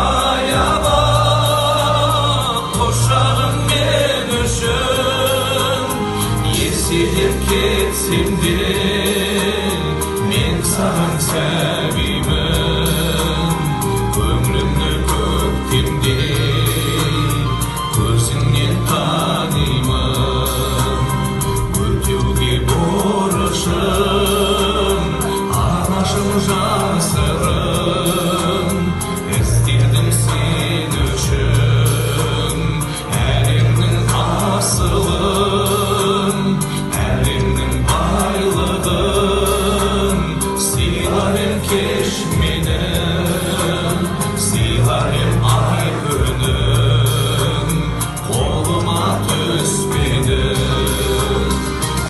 аяма Ошағым мен үшін Еселеп кетсем де Мен саған сәбимін Көңілімді көктемдей Көзіңнен танимын Өтеуге борышым Анашым жасырын Іздедім сен үшін Әлемнің асылын Әлемнің байлығын Сыйлар ем кеш мені